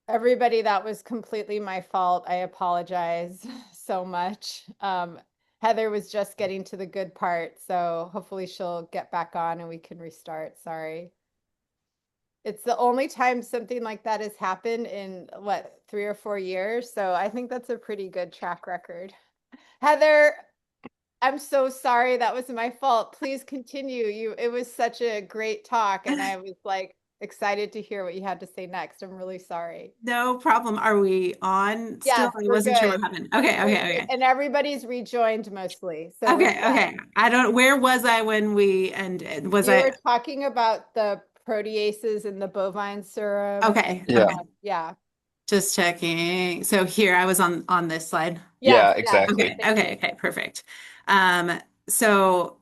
Everybody, that was completely my fault. I apologize so much. Heather was just getting to the good part, so hopefully she'll get back on and we can restart. Sorry. It's the only time something like that has happened in what, 3 or 4 years. So I think that's a pretty good track record. Heather, I'm so sorry. That was my fault. Please continue. It was such a great talk, and I was like excited to hear what you had to say next. I'm really sorry. No problem. Are we on still? Yes, I we're wasn't sure good. what happened. Okay, We're okay, good. okay. And everybody's rejoined mostly. So we're Okay, good. okay. I don't, where was I when we ended? Was You I, were talking about the proteases in the bovine serum. okay, Yeah, okay. Yeah. Just checking. So here I was on this slide. Yes, yeah, yes. exactly. Okay, Thank okay, you. okay, perfect. So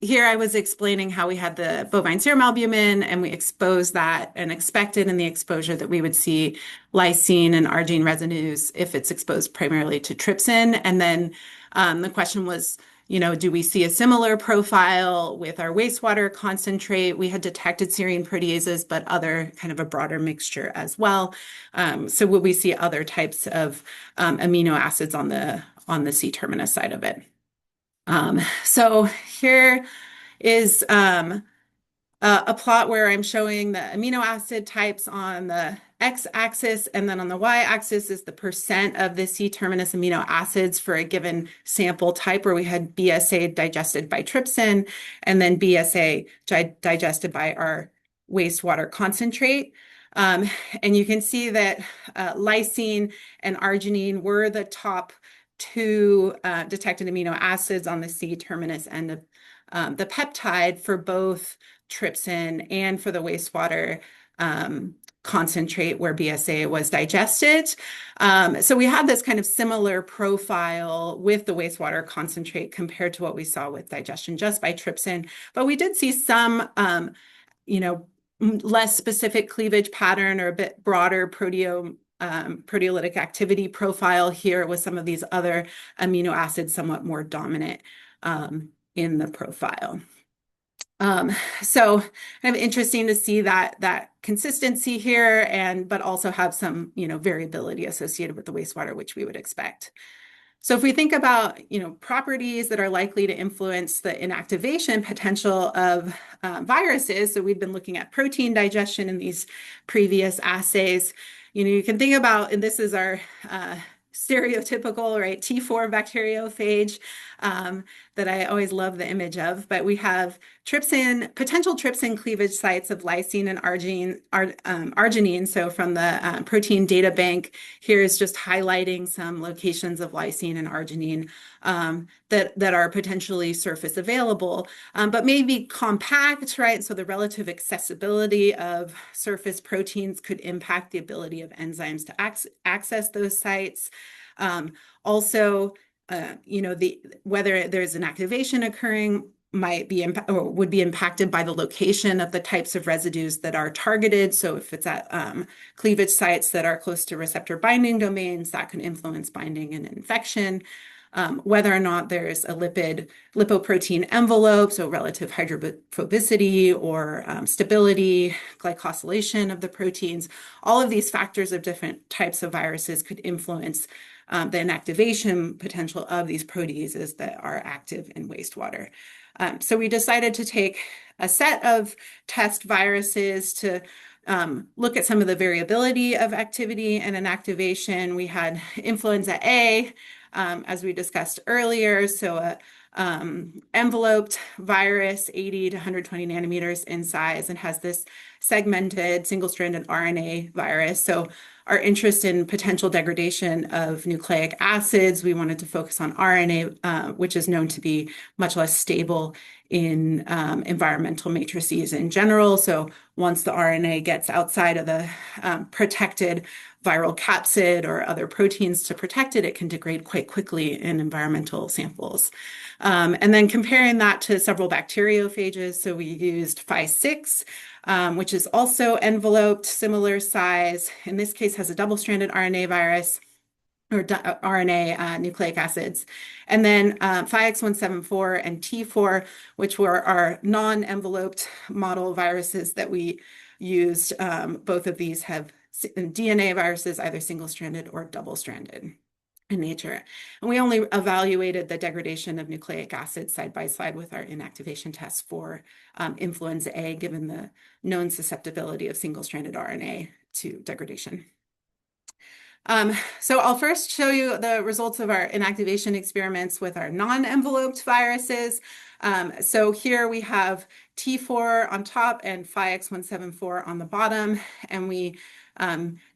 here I was explaining how we had the bovine serum albumin and we exposed that and expected in the exposure that we would see lysine and arginine residues if it's exposed primarily to trypsin. And then the question was, do we see a similar profile with our wastewater concentrate? We had detected serine proteases, but other kind of a broader mixture as well. So will we see other types of amino acids on the C-terminus side of it? So here is a plot where I'm showing the amino acid types on the x-axis, and then on the y-axis is the percent of the C-terminus amino acids for a given sample type where we had BSA digested by trypsin and then BSA digested by our wastewater concentrate. Um, and you can see that lysine and arginine were the top two detected amino acids on the C-terminus end of the peptide for both trypsin and for the wastewater concentrate where BSA was digested. So we had this kind of similar profile with the wastewater concentrate compared to what we saw with digestion just by trypsin, but we did see some, less specific cleavage pattern or a bit broader proteolytic activity profile here with some of these other amino acids somewhat more dominant in the profile. So kind of interesting to see that consistency here but also have some, variability associated with the wastewater, which we would expect. So if we think about, properties that are likely to influence the inactivation potential of viruses, so we've been looking at protein digestion in these previous assays. You can think about, and this is our stereotypical, right, T4 bacteriophage that I always love the image of, but we have potential trypsin cleavage sites of lysine and arginine. So from the protein data bank, here is just highlighting some locations of lysine and arginine that are potentially surface available, but maybe compact, right? So the relative accessibility of surface proteins could impact the ability of enzymes to access those sites. Also, whether there's an activation occurring might be or would be impacted by the location of the types of residues that are targeted. So if it's at cleavage sites that are close to receptor binding domains, that can influence binding and infection. Whether or not there's a lipoprotein envelope, so relative hydrophobicity or stability, glycosylation of the proteins, all of these factors of different types of viruses could influence the inactivation potential of these proteases that are active in wastewater. So we decided to take a set of test viruses to look at some of the variability of activity and inactivation. We had influenza A, as we discussed earlier, so a enveloped virus, 80 to 120 nanometers in size, and has this segmented single-stranded RNA virus. So our interest in potential degradation of nucleic acids, we wanted to focus on RNA, which is known to be much less stable in environmental matrices in general. So once the RNA gets outside of the protected viral capsid or other proteins to protect it, it can degrade quite quickly in environmental samples. And then comparing that to several bacteriophages, so we used Phi6, which is also enveloped, similar size. In this case, has a double-stranded RNA virus or RNA nucleic acids. And then Phi-X174 and T4, which were our non-enveloped model viruses that we used. Both of these have DNA viruses, either single-stranded or double-stranded in nature. And we only evaluated the degradation of nucleic acid side by side with our inactivation tests for influenza A, given the known susceptibility of single-stranded RNA to degradation. So I'll first show you the results of our inactivation experiments with our non-enveloped viruses. So here we have T4 on top and Phi-X174 on the bottom, and we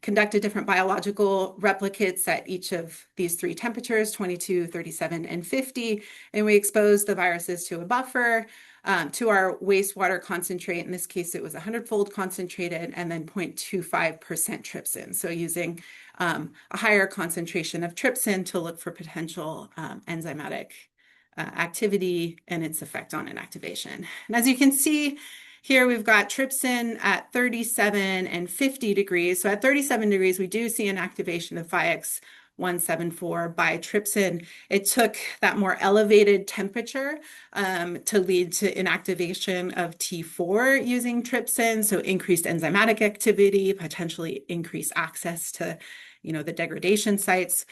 conducted different biological replicates at each of these three temperatures, 22, 37, and 50, and we exposed the viruses to a buffer, to our wastewater concentrate. In this case, it was 100-fold concentrated, and then 0.25% trypsin. So using a higher concentration of trypsin to look for potential enzymatic activity and its effect on inactivation. And as you can see here, we've got trypsin at 37 and 50 degrees. So at 37 degrees, we do see an activation of Phi-X174 by trypsin. It took that more elevated temperature to lead to inactivation of T4 using trypsin, so increased enzymatic activity, potentially increased access to, the degradation sites.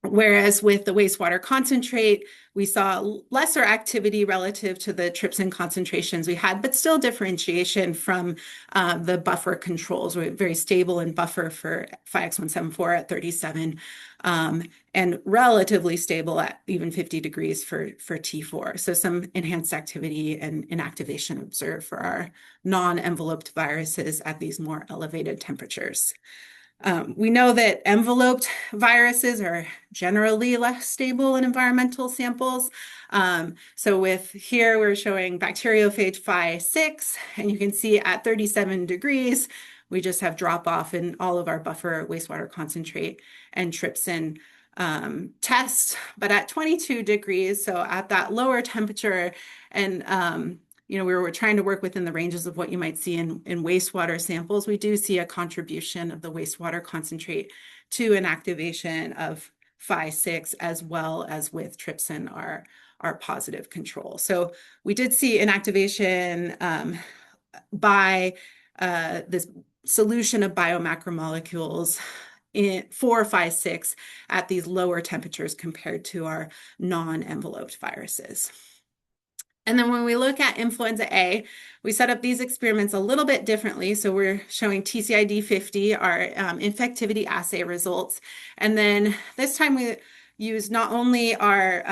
Whereas with the wastewater concentrate, we saw lesser activity relative to the trypsin concentrations we had, but still differentiation from the buffer controls. We're very stable in buffer for Phi-X174 at 37, and relatively stable at even 50 degrees for T4. So some enhanced activity and inactivation observed for our non-enveloped viruses at these more elevated temperatures. We know that enveloped viruses are generally less stable in environmental samples. So with here, we're showing bacteriophage Phi-6, and you can see at 37 degrees, we just have drop off in all of our buffer wastewater concentrate and trypsin tests. But at 22 degrees, so at that lower temperature, and we were trying to work within the ranges of what you might see in wastewater samples. We do see a contribution of the wastewater concentrate to an activation of Phi-6, as well as with trypsin, our positive control. So we did see inactivation by this solution of biomacromolecules for Phi-6 at these lower temperatures compared to our non-enveloped viruses. And then when we look at influenza A, we set up these experiments a little bit differently. So we're showing TCID50, our infectivity assay results. And then this time we use not only our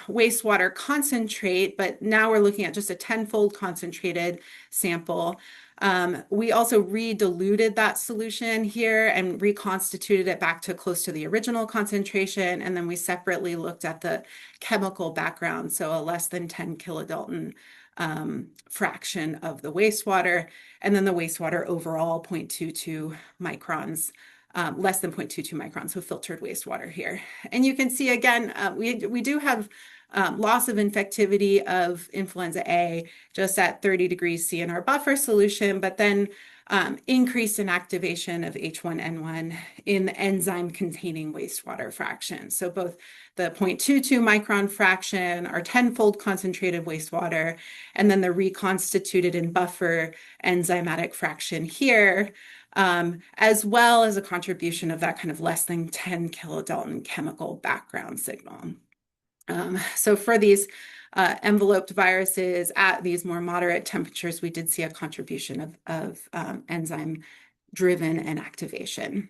wastewater concentrate, but now we're looking at just a 10-fold concentrated sample. We also re-diluted that solution here and reconstituted it back to close to the original concentration. And then we separately looked at the chemical background, so a less than 10 kilodalton fraction of the wastewater, and then the wastewater overall 0.22 microns. Less than 0.22 microns, so filtered wastewater here. And you can see again, we do have loss of infectivity of influenza A just at 30 degrees C in our buffer solution, but then increased inactivation of H1N1 in the enzyme containing wastewater fraction. So both the 0.22 micron fraction, our 10-fold concentrated wastewater, and then the reconstituted in buffer enzymatic fraction here, as well as a contribution of that kind of less than 10 kilodalton chemical background signal. So for these enveloped viruses at these more moderate temperatures, we did see a contribution of enzyme-driven inactivation.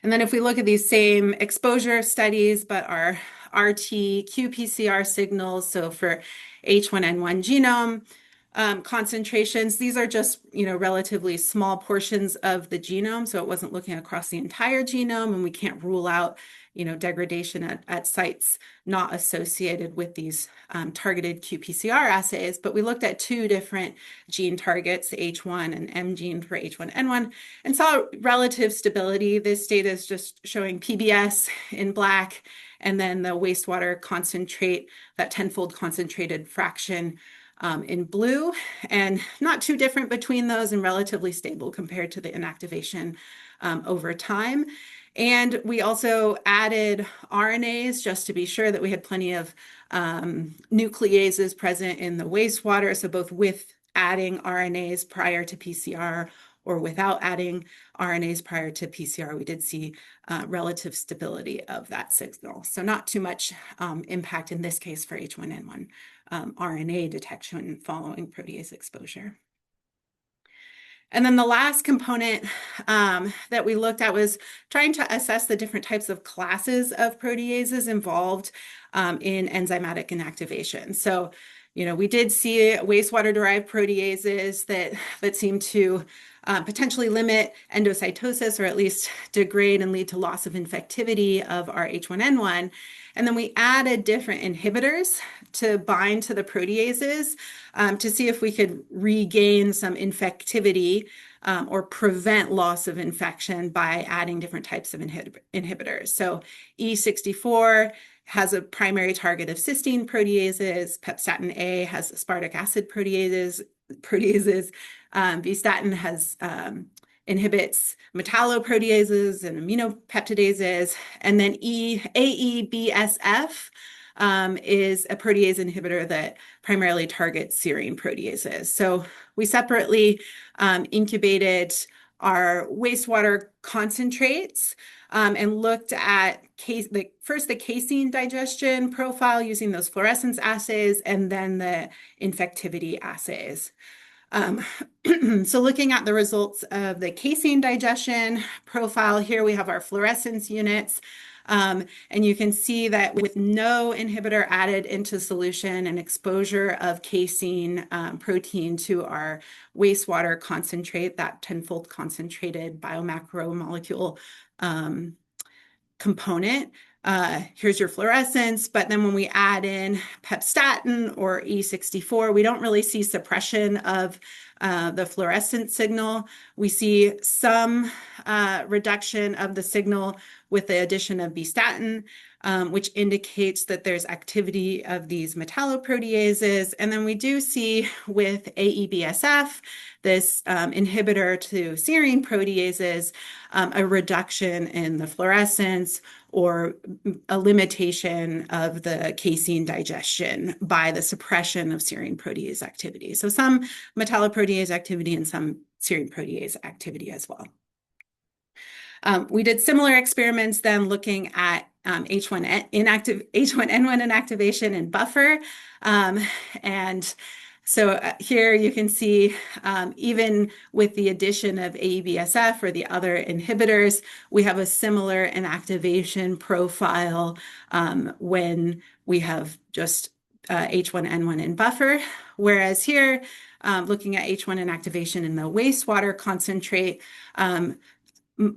And then if we look at these same exposure studies, but our RT qPCR signals, so for H1N1 genome, concentrations, these are just, relatively small portions of the genome. So it wasn't looking across the entire genome, and we can't rule out, degradation at sites not associated with these targeted qPCR assays. But we looked at two different gene targets, H1 and M gene for H1N1, and saw relative stability. This data is just showing PBS in black, and then the wastewater concentrate, that 10-fold concentrated fraction in blue, and not too different between those and relatively stable compared to the inactivation over time. And we also added RNAs just to be sure that we had plenty of nucleases present in the wastewater. So both with adding RNAs prior to PCR or without adding RNAs prior to PCR, we did see relative stability of that signal. So not too much impact in this case for H1N1 RNA detection following protease exposure. And then the last component that we looked at was trying to assess the different types of classes of proteases involved in enzymatic inactivation. So, we did see wastewater-derived proteases that seem to potentially limit endocytosis or at least degrade and lead to loss of infectivity of our H1N1. And then we added different inhibitors to bind to the proteases to see if we could regain some infectivity or prevent loss of infection by adding different types of inhibitors. So E64 has a primary target of cysteine proteases. Pepstatin A has aspartic acid proteases. Bistatin has inhibits metalloproteases and aminopeptidases. And then AEBSF is a protease inhibitor that primarily targets serine proteases. So we separately incubated our wastewater concentrates and looked at first the casein digestion profile using those fluorescence assays and then the infectivity assays. So looking at the results of the casein digestion profile, here we have our fluorescence units. And you can see that with no inhibitor added into solution and exposure of casein protein to our wastewater concentrate, that tenfold concentrated biomacromolecule component, here's your fluorescence, but then when we add in pepstatin or E64, we don't really see suppression of the fluorescent signal. We see some reduction of the signal with the addition of bistatin, which indicates that there's activity of these metalloproteases. And then we do see with AEBSF, this inhibitor to serine proteases, a reduction in the fluorescence or a limitation of the casein digestion by the suppression of serine protease activity. So some metalloprotease activity and some serine protease activity as well. We did similar experiments then looking at H1N1 inactivation in buffer. And so here you can see even with the addition of AEBSF or the other inhibitors, we have a similar inactivation profile when we have just H1N1 in buffer. Whereas here, looking at H1 inactivation in the wastewater concentrate,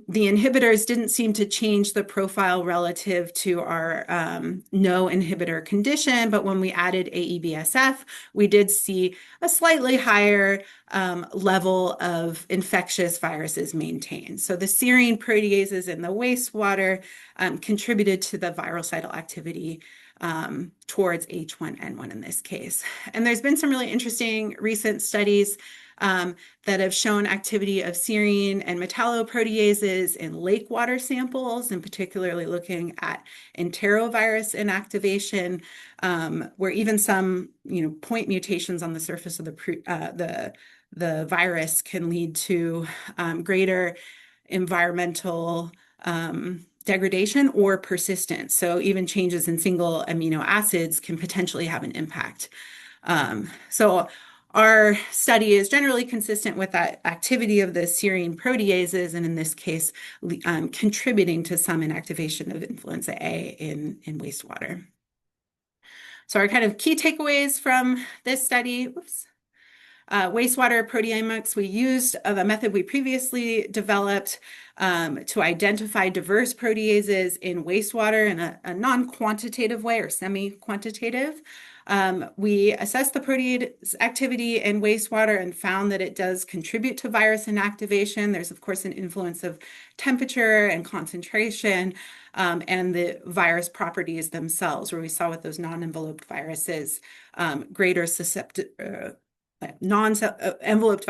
the inhibitors didn't seem to change the profile relative to our no inhibitor condition, but when we added AEBSF, we did see a slightly higher level of infectious viruses maintained. So the serine proteases in the wastewater contributed to the virucidal activity towards H1N1 in this case. And there's been some really interesting recent studies that have shown activity of serine and metalloproteases in lake water samples, and particularly looking at enterovirus inactivation, where even some point mutations on the surface of the virus can lead to greater environmental degradation or persistence. So even changes in single amino acids can potentially have an impact. So our study is generally consistent with that activity of the serine proteases, and in this case, contributing to some inactivation of influenza A in wastewater. So our kind of key takeaways from this study, wastewater proteomics, we used the method we previously developed to identify diverse proteases in wastewater in a non-quantitative way or semi-quantitative. We assessed the protease activity in wastewater and found that it does contribute to virus inactivation. There's, of course, an influence of temperature and concentration and the virus properties themselves, where we saw with those non-enveloped viruses greater non-enveloped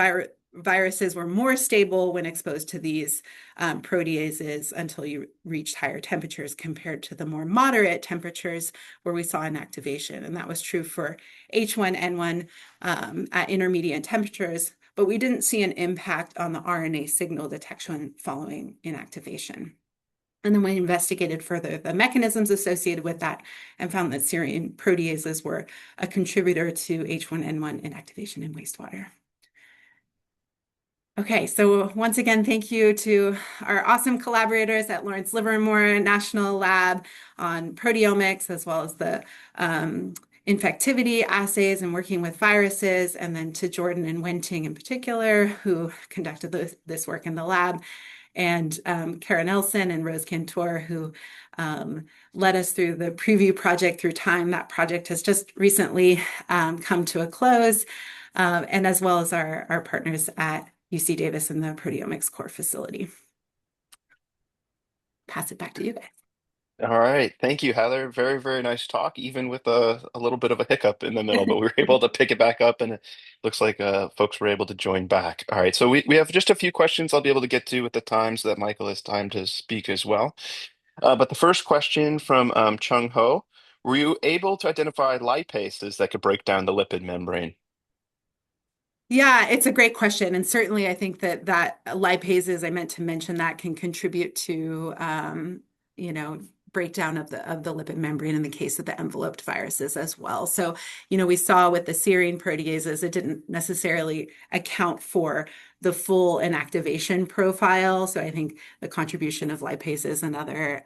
viruses were more stable when exposed to these proteases until you reached higher temperatures compared to the more moderate temperatures where we saw inactivation. And that was true for H1N1 at intermediate temperatures, but we didn't see an impact on the RNA signal detection following inactivation. And then we investigated further the mechanisms associated with that and found that serine proteases were a contributor to H1N1 inactivation in wastewater. Okay, so once again, thank you to our awesome collaborators at Lawrence Livermore National Lab on proteomics, as well as the infectivity assays and working with viruses, and then to Jordan and Wenting in particular, who conducted this work in the lab, and Kara Nelson and Rose Cantor, who led us through the preview project through time. That project has just recently come to a close, and as well as our partners at UC Davis and the Proteomics Core Facility. Pass it back to you guys. All right. Thank you, Heather. Very, very nice talk, even with a little bit of a hiccup in the middle, but we were able to pick it back up and it looks like folks were able to join back. All right. So we have just a few questions I'll be able to get to at the time so that Michael has time to speak as well. But the first question from Chung Ho, were you able to identify lipases that could break down the lipid membrane? Yeah, it's a great question. And certainly I think that lipases, I meant to mention that can contribute to, breakdown of the lipid membrane in the case of the enveloped viruses as well. So, we saw with the serine proteases, it didn't necessarily account for the full inactivation profile. So I think the contribution of lipases and other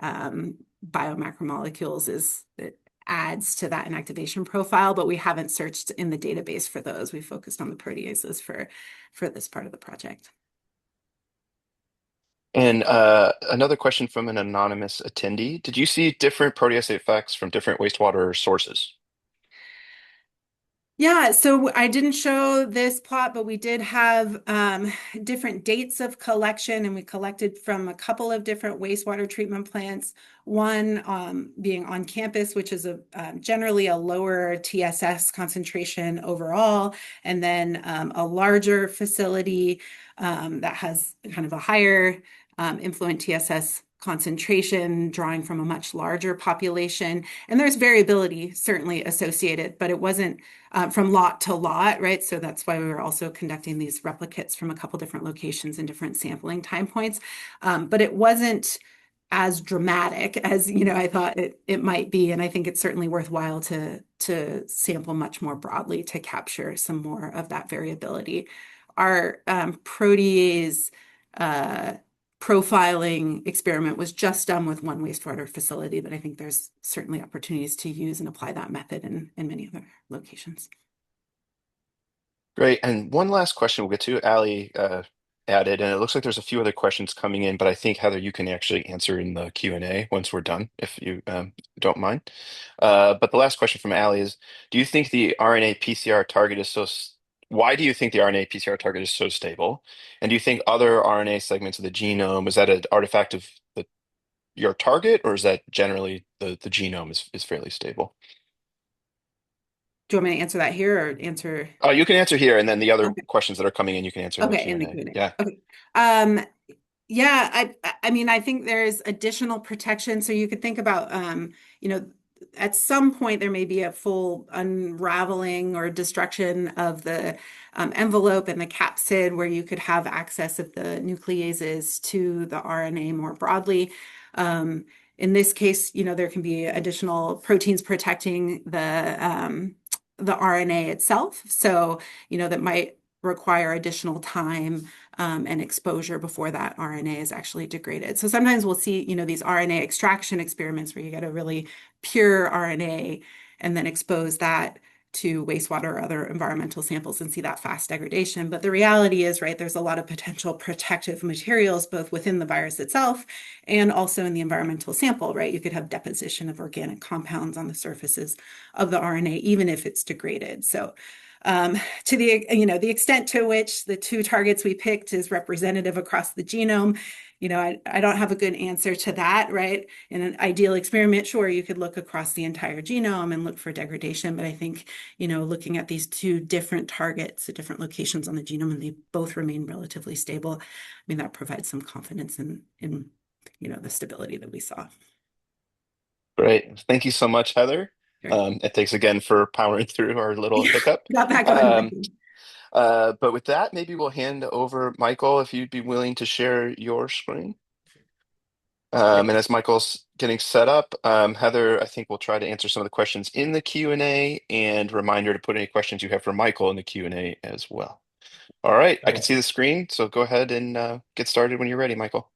biomacromolecules it adds to that inactivation profile, but we haven't searched in the database for those. We focused on the proteases for this part of the project. And another question from an anonymous attendee. Did you see different protease effects from different wastewater sources? Yeah, so I didn't show this plot, but we did have different dates of collection, and we collected from a couple of different wastewater treatment plants. One being on campus, which is generally a lower TSS concentration overall, and then a larger facility that has kind of a higher influent TSS concentration, drawing from a much larger population. And there's variability certainly associated, but it wasn't from lot to lot, right? So that's why we were also conducting these replicates from a couple different locations and different sampling time points. But it wasn't as dramatic as I thought it might be, and I think it's certainly worthwhile to sample much more broadly to capture some more of that variability. Our protease profiling experiment was just done with one wastewater facility, but I think there's certainly opportunities to use and apply that method in many other locations. Great. And one last question we'll get to. Allie added, and it looks like there's a few other questions coming in, but I think, Heather, you can actually answer in the Q&A once we're done, if you don't mind. But the last question from Allie is, do you think the RNA PCR target is why do you think the RNA PCR target is so stable? And do you think other RNA segments of the genome, is that an artifact of your target, or is that generally the genome is fairly stable? Do you want me to answer that here or answer? Oh, you can answer here, and then the other Okay. questions that are coming in, you can answer in the Okay, in the Q&A. Q&A. Yeah. Okay. Yeah, I mean, I think there's additional protection. So you could think about, at some point there may be a full unraveling or destruction of the envelope and the capsid where you could have access of the nucleases to the RNA more broadly. In this case, there can be additional proteins protecting the RNA itself. So, that might require additional time and exposure before that RNA is actually degraded. So sometimes we'll see, these RNA extraction experiments where you get a really pure RNA and then expose that to wastewater or other environmental samples and see that fast degradation. But the reality is, right, there's a lot of potential protective materials both within the virus itself and also in the environmental sample, right? You could have deposition of organic compounds on the surfaces of the RNA, even if it's degraded. So to the extent to which the two targets we picked is representative across the genome, I don't have a good answer to that, right? In an ideal experiment, sure, you could look across the entire genome and look for degradation, but I think, looking at these two different targets at different locations on the genome, and they both remain relatively stable, I mean, that provides some confidence in the stability that we saw. Great. Thank you so much, Heather. Sure. And thanks again for powering through our little hiccup. Got back on. But with that, maybe we'll hand over Michael if you'd be willing to share your screen. And as Michael's getting set up, Heather, I think we'll try to answer some of the questions in the Q&A, and reminder to put any questions you have for Michael in the Q&A as well. All right, I can Okay. see the screen, so go ahead and get started when you're ready, Michael.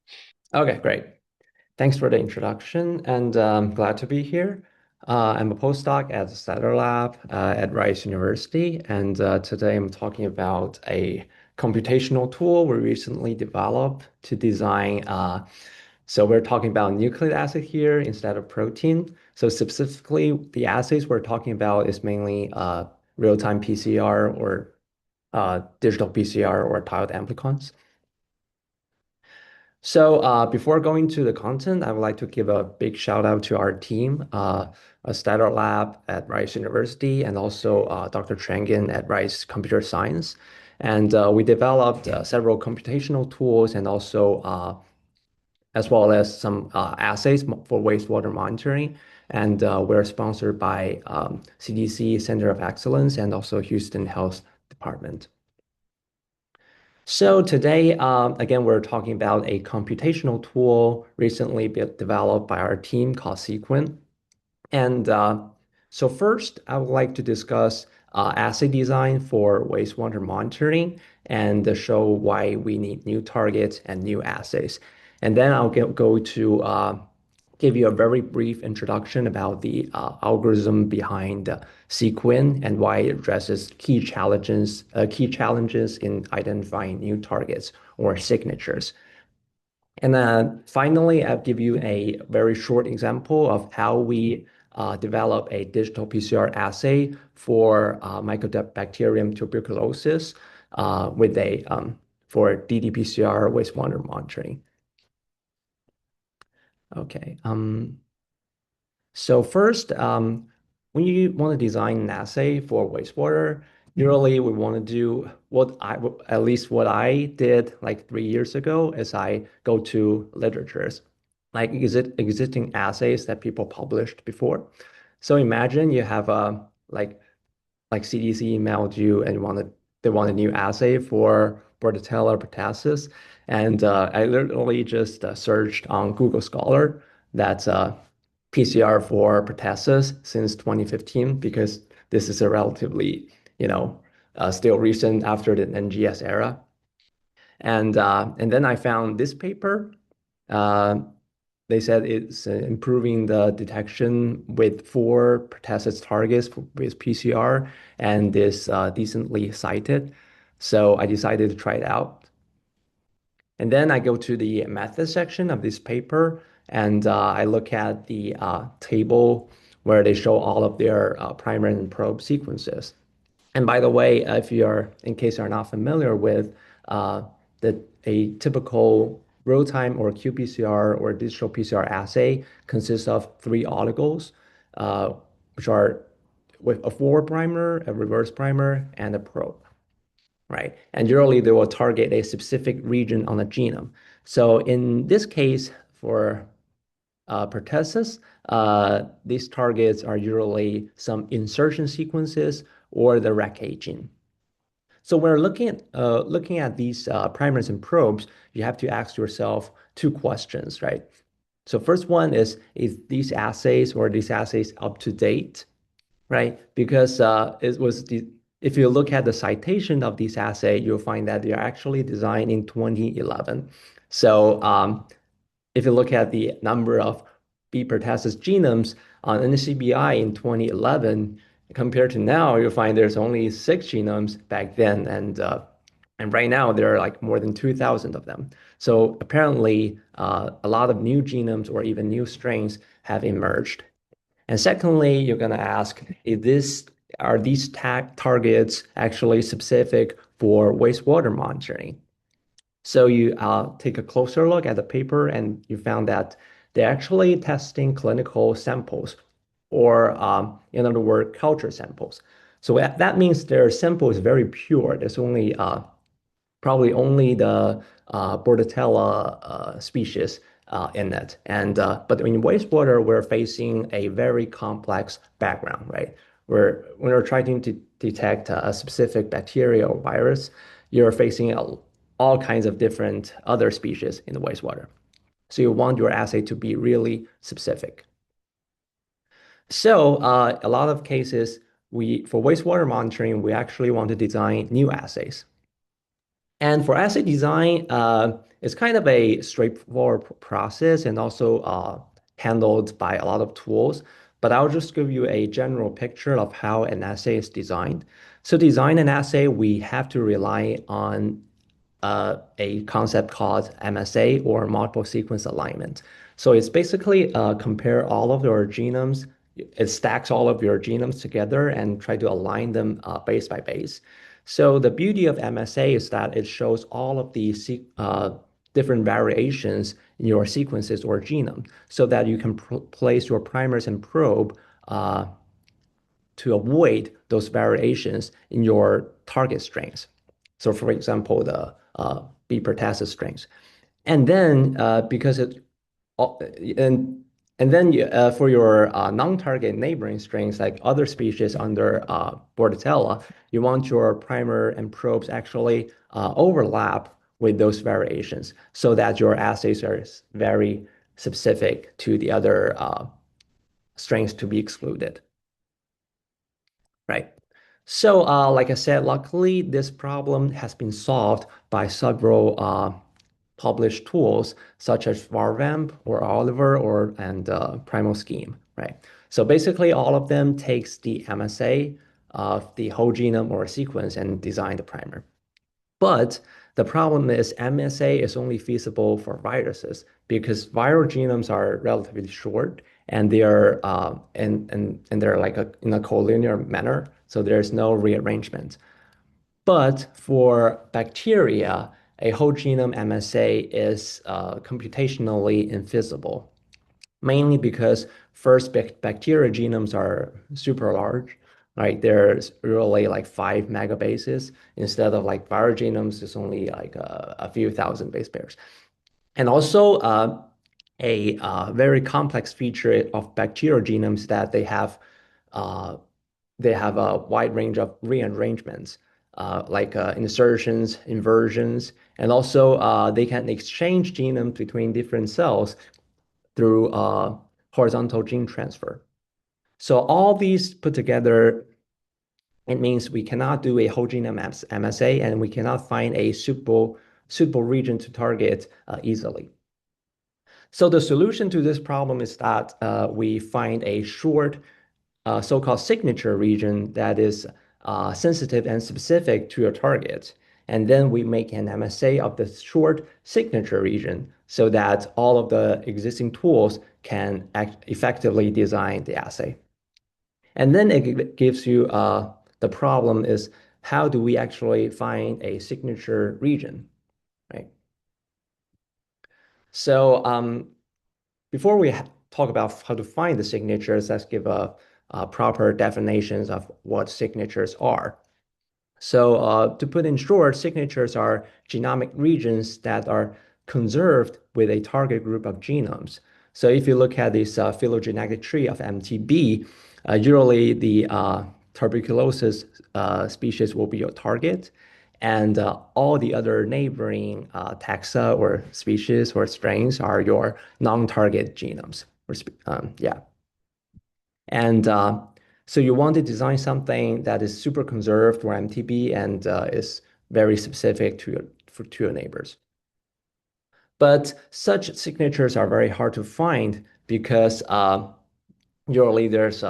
Okay, great. Thanks for the introduction, and glad to be here. I'm a postdoc at the Satter Lab at Rice University, and today I'm talking about a computational tool we recently developed to design. So we're talking about nucleic acid here instead of protein. So specifically, the assays we're talking about is mainly real-time PCR or digital PCR or tiled amplicons. So before going to the content, I would like to give a big shout out to our team, a Stater Lab at Rice University, and also Dr. Trangen at Rice Computer Science. And we developed several computational tools and also as well as some assays for wastewater monitoring. And we're sponsored by CDC Center of Excellence and also Houston Health Department. So today, again, we're talking about a computational tool recently developed by our team called Sequent. And so first, I would like to discuss assay design for wastewater monitoring and show why we need new targets and new assays. And then I'll go to give you a very brief introduction about the algorithm behind Sequin and why it addresses key challenges in identifying new targets or signatures. And then finally, I'll give you a very short example of how we develop a digital PCR assay for Mycobacterium tuberculosis with a for ddPCR wastewater monitoring. Okay. So first, when you want to design an assay for wastewater, usually we want to do at least what I did like 3 years ago is I go to literatures, like existing assays that people published before. So imagine you have a like CDC emailed you and they want a new assay for Bordetella pertussis. And I literally just searched on Google Scholar that's PCR for pertussis since 2015 because this is a relatively, still recent after the NGS era. And then I found this paper. Uh, they said it's improving the detection with 4 pertussis targets with PCR and is decently cited. So I decided to try it out. And then I go to the method section of this paper and I look at the table where they show all of their primer and probe sequences. And by the way, in case you're not familiar with uh, a typical real-time or qPCR or digital PCR assay consists of 3 oligos, which are with a forward primer, a reverse primer, and a probe, right? And usually they will target a specific region on the genome. So in this case, for pertussis, these targets are usually some insertion sequences or the RECA gene. So when we're looking at these primers and probes, you have to ask yourself 2 questions, right? So first one is these assays up to date, right? Because if you look at the citation of these assays, you'll find that they're actually designed in 2011. So if you look at the number of B. pertussis genomes on NCBI in 2011, compared to now, you'll find there's only 6 genomes back then, and right now there are like more than 2,000 of them. So apparently, a lot of new genomes or even new strains have emerged. And secondly, you're going to ask, are these targets actually specific for wastewater monitoring? So you take a closer look at the paper and you found that they're actually testing clinical samples or in other words, culture samples. So that means their sample is very pure. There's only probably only the Bordetella species in it. But in wastewater, we're facing a very complex background, right? where when you're trying to detect a specific bacteria or virus, you're facing all kinds of different other species in the wastewater. So you want your assay to be really specific. So a lot of cases, for wastewater monitoring, we actually want to design new assays. And for assay design, it's kind of a straightforward process and also handled by a lot of tools. But I'll just give you a general picture of how an assay is designed. So design an assay, we have to rely on a concept called MSA or multiple sequence alignment. So it's basically compare all of your genomes. It stacks all of your genomes together and try to align them base by base. So the beauty of MSA is that it shows all of the different variations in your sequences or genome so that you can place your primers and probe to avoid those variations in your target strains. So for example, the B. pertussis strains. And then because it and then for your non-target neighboring strains like other species under Bordetella, you want your primer and probes actually overlap with those variations so that your assays are very specific to the other strains to be excluded. Right. So, like I said, luckily this problem has been solved by several published tools such as VarVamp or Oliver and Primal Scheme. Right. So basically, all of them takes the MSA of the whole genome or sequence and design the primer. But the problem is MSA is only feasible for viruses because viral genomes are relatively short and they are and they're like in a collinear manner, so there's no rearrangement. But for bacteria, a whole genome MSA is computationally infeasible mainly because first bacteria genomes are super large, right? There's really like 5 megabases instead of like viral genomes, it's only like a few thousand base pairs. And also a very complex feature of bacterial genomes that uh, they have a wide range of rearrangements, like insertions, inversions, and also they can exchange genomes between different cells through horizontal gene transfer. So all these put together, it means we cannot do a whole genome MSA and we cannot find a suitable region to target easily. So the solution to this problem is that we find a short so-called signature region that is sensitive and specific to your target. And then we make an MSA of the short signature region so that all of the existing tools can effectively design the assay. And then it gives you the problem is how do we actually find a signature region, right? So before we talk about how to find the signatures, let's give a proper definitions of what signatures are. So to put in short, signatures are genomic regions that are conserved with a target group of genomes. So if you look at this phylogenetic tree of MTB, usually the tuberculosis species will be your target, and all the other neighboring taxa or species or strains are your non-target genomes. Yeah. And so you want to design something that is super conserved or MTB and is very specific to your neighbors. But such signatures are very hard to find because usually there's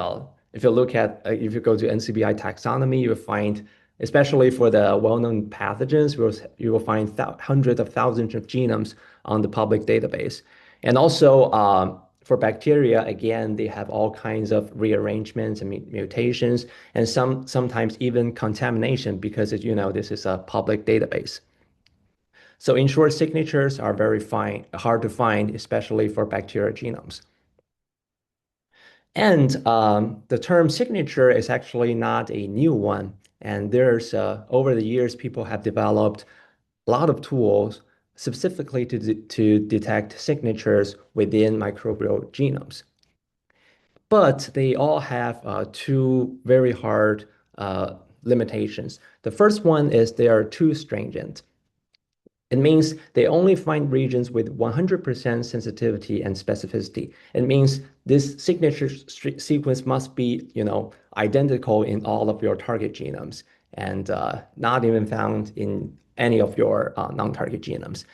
if you look at if you go to NCBI taxonomy, you will find, especially for the well-known pathogens, you will find hundreds of thousands of genomes on the public database. And also for bacteria, again, they have all kinds of rearrangements and mutations, and sometimes even contamination because, as you know, this is a public database. So in short, signatures are very hard to find, especially for bacterial genomes. And the term signature is actually not a new one. And there's over the years, people have developed a lot of tools specifically to detect signatures within microbial genomes. but they all have two very hard limitations. The first one is they are too stringent. It means they only find regions with 100% sensitivity and specificity. It means this signature sequence must be, identical in all of your target genomes and not even found in any of your non-target genomes.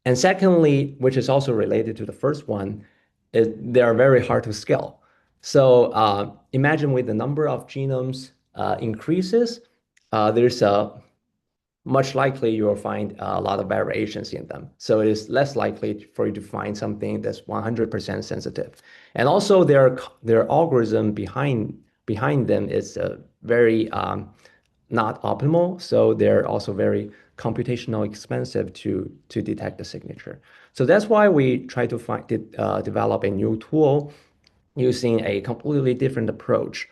And secondly, which is also related to the first one, they are very hard to scale. So imagine with the number of genomes increases, there's a much likely you will find a lot of variations in them. So it is less likely for you to find something that's 100% sensitive. And also their algorithm behind them is very not optimal. So they're also very computational expensive to detect the signature. So that's why we try to develop a new tool using a completely different approach.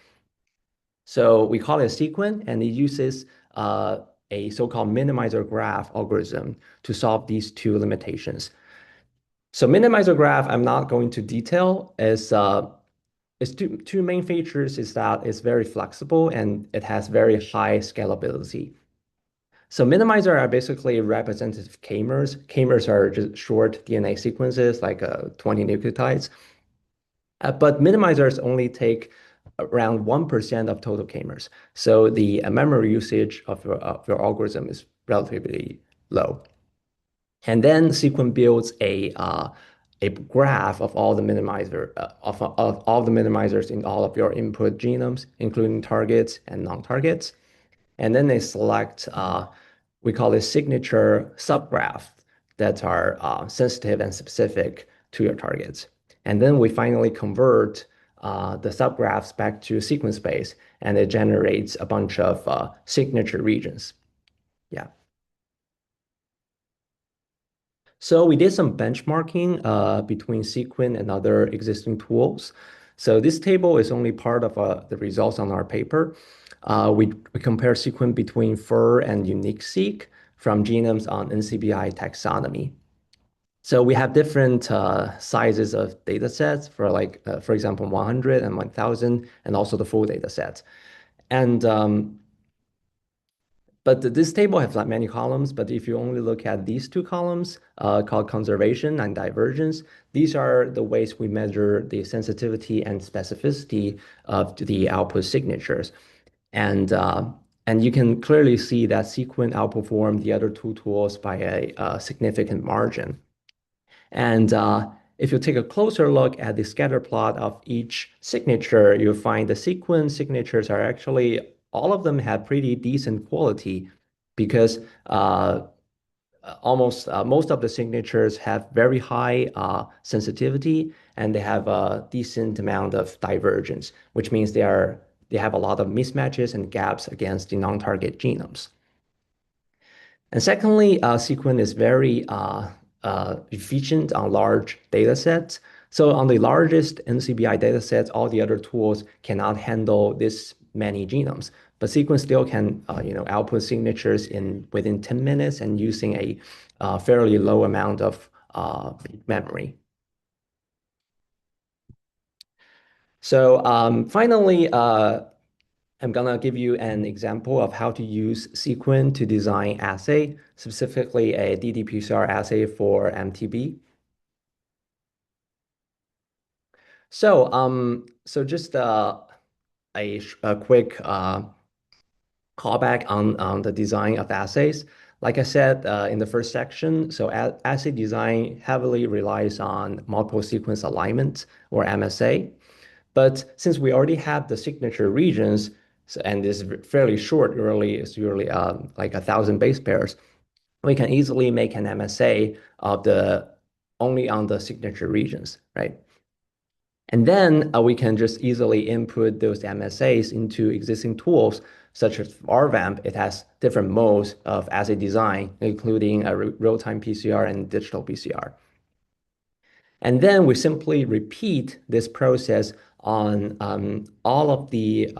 So we call it a sequence, and it uses a so-called minimizer graph algorithm to solve these two limitations. So minimizer graph, I'm not going to detail, is two main features is that it's very flexible and it has very high scalability. So minimizer are basically representative k-mers. K-mers are just short DNA sequences like 20 nucleotides. But minimizers only take around 1% of total k-mers. So the memory usage of your algorithm is relatively low. And then Sequent builds a graph of all the of all the minimizers in all of your input genomes, including targets and non-targets. And then they select, we call it signature subgraph that are sensitive and specific to your targets. And then we finally convert the subgraphs back to sequence space, and it generates a bunch of signature regions. Yeah. So we did some benchmarking between Sequent and other existing tools. So this table is only part of the results on our paper. We compare Sequent between FIR and UniqueSeq from genomes on NCBI taxonomy. So we have different sizes of data sets for for example, 100 and 1000, and also the full data set. And but this table has like many columns, but if you only look at these two columns called conservation and divergence, these are the ways we measure the sensitivity and specificity of the output signatures. And you can clearly see that Sequent outperformed the other two tools by a significant margin. And if you take a closer look at the scatter plot of each signature, you'll find the sequence signatures are actually, all of them have pretty decent quality because almost most of the signatures have very high sensitivity and they have a decent amount of divergence, which means they have a lot of mismatches and gaps against the non-target genomes. And secondly, Sequent is very efficient on large data sets. So on the largest NCBI data sets, all the other tools cannot handle this many genomes. But Sequent still can output signatures within 10 minutes and using a fairly low amount of memory. So finally, I'm gonna give you an example of how to use Sequent to design assay, specifically a ddPCR assay for MTB. So just a quick callback on the design of assays. Like I said in the first section, so assay design heavily relies on multiple sequence alignment or MSA. But since we already have the signature regions, and it's fairly short, it's usually like 1,000 base pairs, we can easily make an MSA of only on the signature regions, right? And then we can just easily input those MSAs into existing tools, such as RVAMP. It has different modes of assay design, including a real-time PCR and digital PCR. And then we simply repeat this process on all of the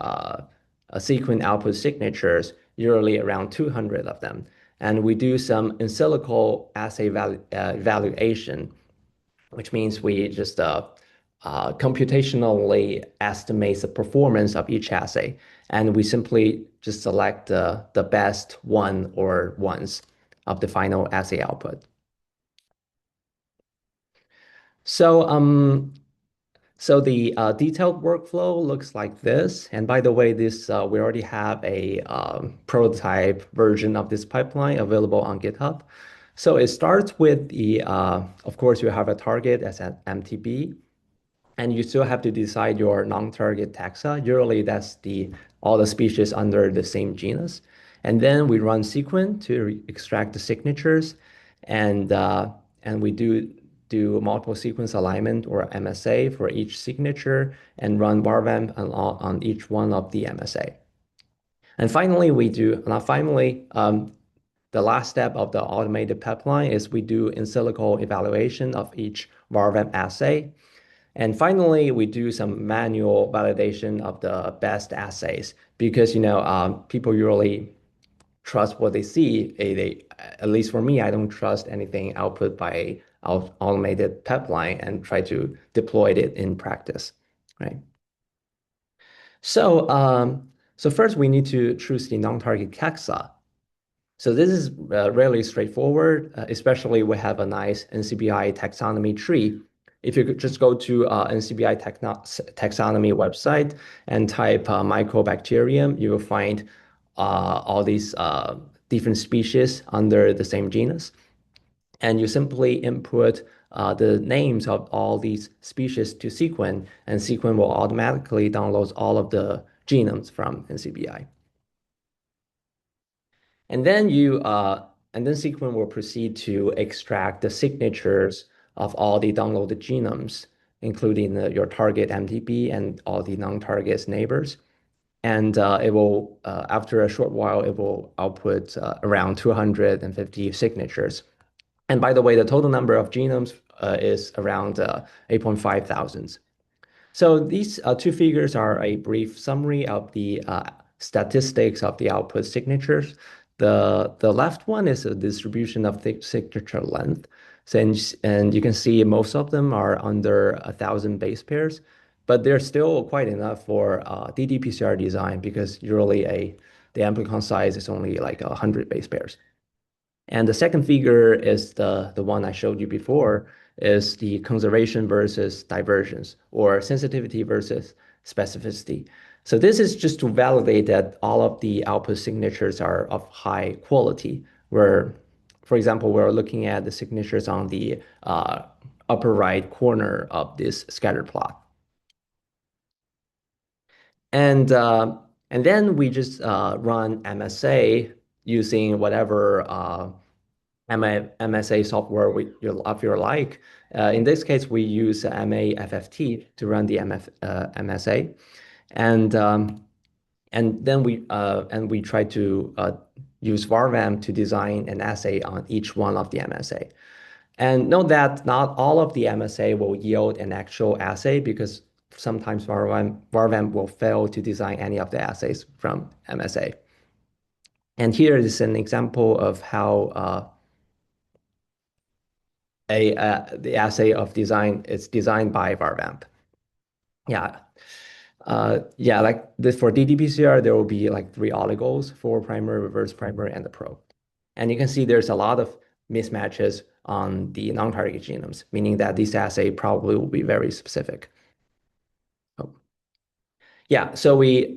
Sequent output signatures, usually around 200 of them. And we do some in silico assay evaluation, which means we just computationally estimates the performance of each assay. And we simply just select the best one or ones of the final assay output. So the detailed workflow looks like this. And by the way, this we already have a prototype version of this pipeline available on GitHub. So it starts with of course, you have a target as an MTB, and you still have to decide your non-target taxa. Usually, that's all the species under the same genus. And then we run sequin to extract the signatures, and we do multiple sequence alignment or MSA for each signature, and run varvamp on each one of the MSA. And finally, the last step of the automated pipeline is we do in silico evaluation of each varvamp assay. And finally, we do some manual validation of the best assays because people usually trust what they see. At least for me, I don't trust anything output by automated pipeline and try to deploy it in practice, right? So first we need to choose the non-target taxa. So this is really straightforward, especially we have a nice NCBI taxonomy tree. If you could just go to NCBI taxonomy website and type Mycobacterium, you will find all these different species under the same genus. And you simply input the names of all these species to Sequin, and Sequin will automatically download all of the genomes from NCBI. And then Sequin will proceed to extract the signatures of all the downloaded genomes, including your target MTB and all the non-target neighbors. And after a short while, it will output around 250 signatures. And by the way, the total number of genomes is around 8.5 thousand. So these two figures are a brief summary of the statistics of the output signatures. The left one is a distribution of the signature length. And you can see most of them are under 1,000 base pairs, but they're still quite enough for ddPCR design because usually the amplicon size is only like 100 base pairs. And the second figure is the one I showed you before, is the conservation versus divergence, or sensitivity versus specificity. So this is just to validate that all of the output signatures are of high quality, where, for example, we're looking at the signatures on the upper right corner of this scatter plot. And then we just run MSA using whatever MSA software of your like. In this case, we use MAFFT to run the MSA, and then we try to use varvamp to design an assay on each one of the MSA. And note that not all of the MSA will yield an actual assay because sometimes varvamp will fail to design any of the assays from MSA. And here is an example of how the assay of design is designed by varvamp. Like this for ddPCR, there will be like 3 oligos, 4 primer, reverse primer, and the probe. And you can see there's a lot of mismatches on the non-target genomes, meaning that this assay probably will be very specific. So we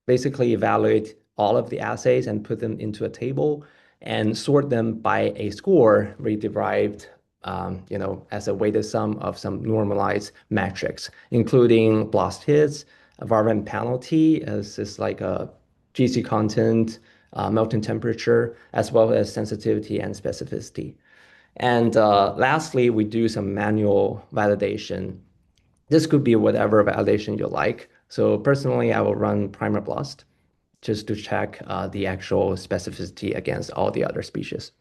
basically evaluate all of the assays and put them into a table and sort them by a score we derived as a weighted sum of some normalized metrics, including blast hits, varvamp penalty, as is like a GC content, melting temperature, as well as sensitivity and specificity. And lastly, we do some manual validation. This could be whatever validation you like. So personally, I will run primer blast just to check the actual specificity against all the other species.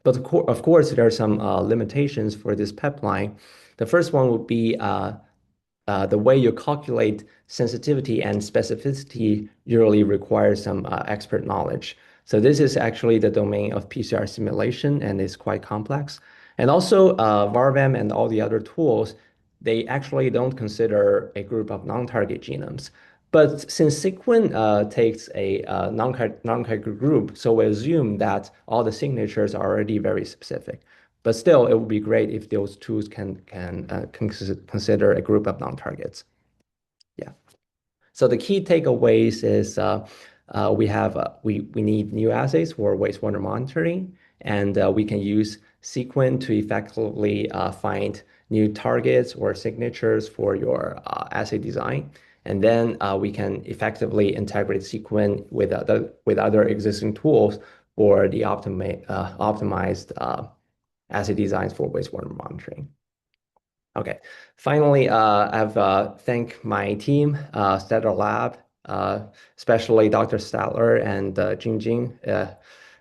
But of course, there are some limitations for this pipeline. The first one would be the way you calculate sensitivity and specificity usually requires some expert knowledge. So this is actually the domain of PCR simulation and is quite complex. And also, varvamp and all the other tools they actually don't consider a group of non-target genomes. But since sequin takes a non-target group, so we assume that all the signatures are already very specific. But still, it would be great if those tools can consider a group of non-targets. Yeah. So the key takeaways is we need new assays for wastewater monitoring, and we can use sequin to effectively find new targets or signatures for your assay design. And then we can effectively integrate sequin with other existing tools for the optimized assay designs for wastewater monitoring. Okay. Finally, I've thanked my team, Stellar Lab, especially Dr. Statler and Jingjing,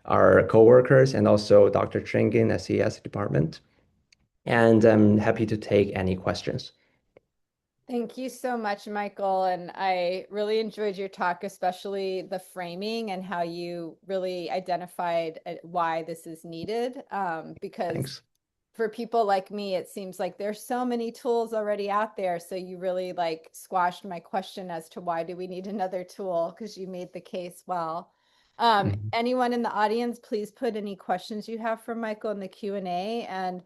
our coworkers, and also Dr. Chengin at CES department. And I'm happy to take any questions. Thank you so much, Michael. And I really enjoyed your talk, especially the framing and how you really identified why this is needed. Because Thanks. for people like me, it seems like there's so many tools already out there. So you really like squashed my question as to why do we need another tool, because you made the case well. Anyone in the audience, please put any questions you have for Michael in the Q&A. And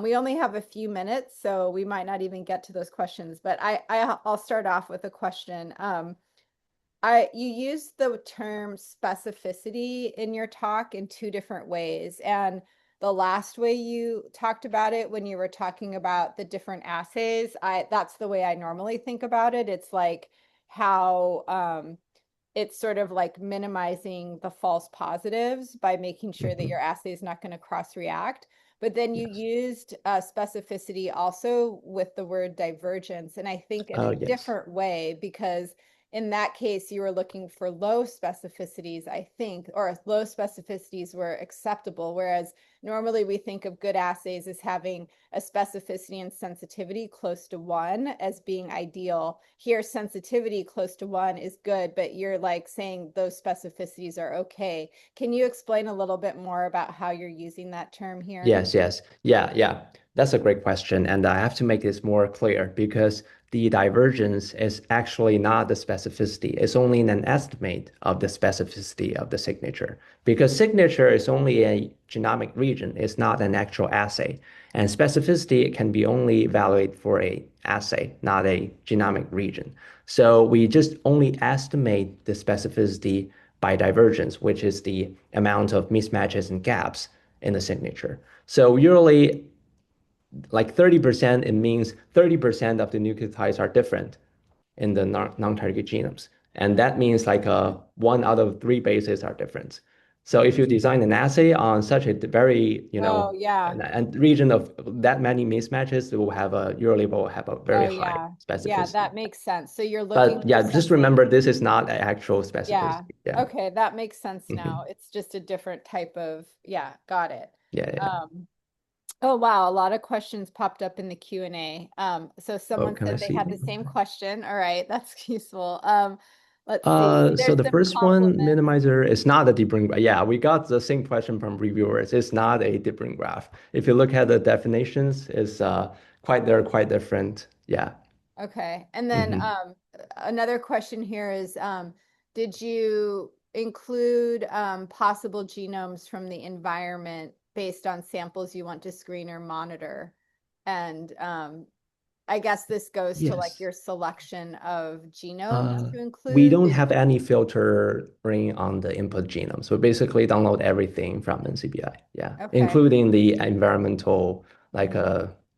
we only have a few minutes, so we might not even get to those questions. But I'll start off with a question. You used the term specificity in your talk in two different ways. And the last way you talked about it when you were talking about the different assays, that's the way I normally think about it. It's like how it's sort of like minimizing the false positives by making sure that your assay is not going to cross-react. But then you used specificity also with the word divergence, and I think in a different way, because in that case, you were looking for low specificities, I think, or low specificities were acceptable. Whereas normally we think of good assays as having a specificity and sensitivity close to 1 as being ideal. Here, sensitivity close to 1 is good, but you're like saying those specificities are okay. Can you explain a little bit more about how you're using that term here? Yes. Yeah. That's a great question. And I have to make this more clear because the divergence is actually not the specificity. It's only an estimate of the specificity of the signature because signature is only a genomic region. It's not an actual assay. And specificity can be only evaluated for a assay, not a genomic region. So we just only estimate the specificity by divergence, which is the amount of mismatches and gaps in the signature. So usually like 30%, it means 30% of the nucleotides are different in the non-target genomes. And that means like 1 out of 3 bases are different. So if you design an assay on such a very, and region of that many mismatches, it will have usually will have a very high specificity. Yeah, that makes sense. So you're looking But yeah, just remember this is not an actual Yeah. specificity. Yeah. Okay, that makes sense now. It's just a different type of, got it. Yeah. Oh wow, a lot of questions popped up in the Q&A. So someone can I said they had see? the same question. All right, that's useful. Let's see. So the There's some first one, compliments. minimizer, is not a deep brain graph. Yeah, we got the same question from reviewers. It's not a deep brain graph. If you look at the definitions, they're quite different. Yeah. Okay. And then another question here is, did you include possible genomes from the environment based on samples you want to screen or monitor? And I guess this goes to like your selection of genomes to include. We don't have any filtering on the input genome. So basically download everything from NCBI. Yeah. Okay. Including the environmental, like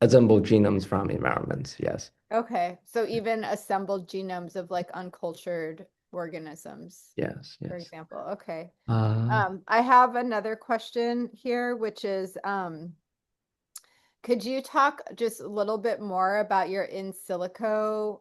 assembled genomes from environments. Yes. Okay. So even assembled genomes of like uncultured organisms. Yes. For example. Okay. Uh, I have another question here, which is, could you talk just a little bit more about your in silico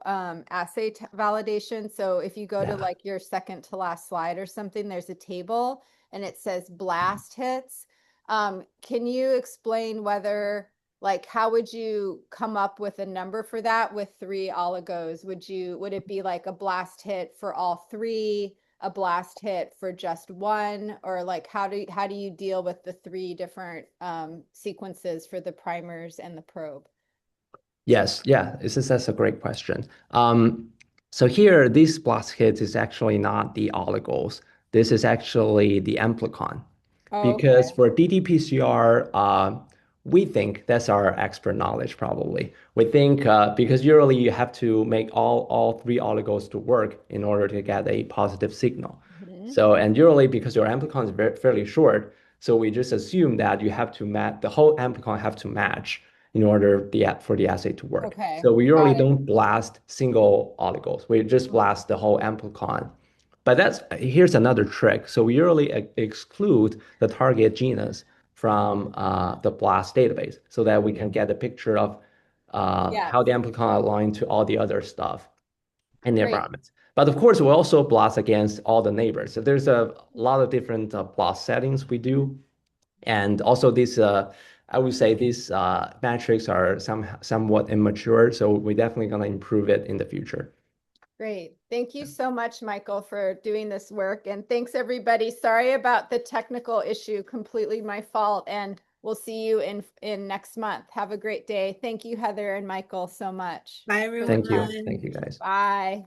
assay validation? So if you go to like your second to last slide or something, there's a table and it says blast hits. Can you explain whether, like, how would you come up with a number for that with 3 oligos? Would it be like a blast hit for all 3? A blast hit for just 1, or like how do you deal with the 3 different sequences for the primers and the probe? Yes, yeah, that's a great question. So here, these blast hits is actually not the oligos. This is actually the amplicon. Oh, Because okay. for ddPCR, we think that's our expert knowledge probably. We think because usually you have to make all three oligos to work in order to get a positive signal. Mhm. So, and usually because your amplicon is fairly short, so we just assume that you have to match the whole amplicon have to match in order for the assay to work. Okay, So we got usually it. don't blast single oligos. We just blast the whole amplicon. But here's another trick. So we usually exclude the target genus from the BLAST database so that we can get a picture of Yes, how the amplicon align to all the other stuff in the great. environment. But of course, we also blast against all the neighbors. So there's a lot of different blast settings we do. And also I would say these metrics are somewhat immature. So we're definitely going to improve it in the future. Great. Thank you so much, Michael, for doing this work. And thanks, everybody. Sorry about the technical issue, completely my fault. And we'll see you in next month. Have a great day. Thank you, Heather and Michael, so much. Bye, Thank you. everyone. Thank you, guys. Bye.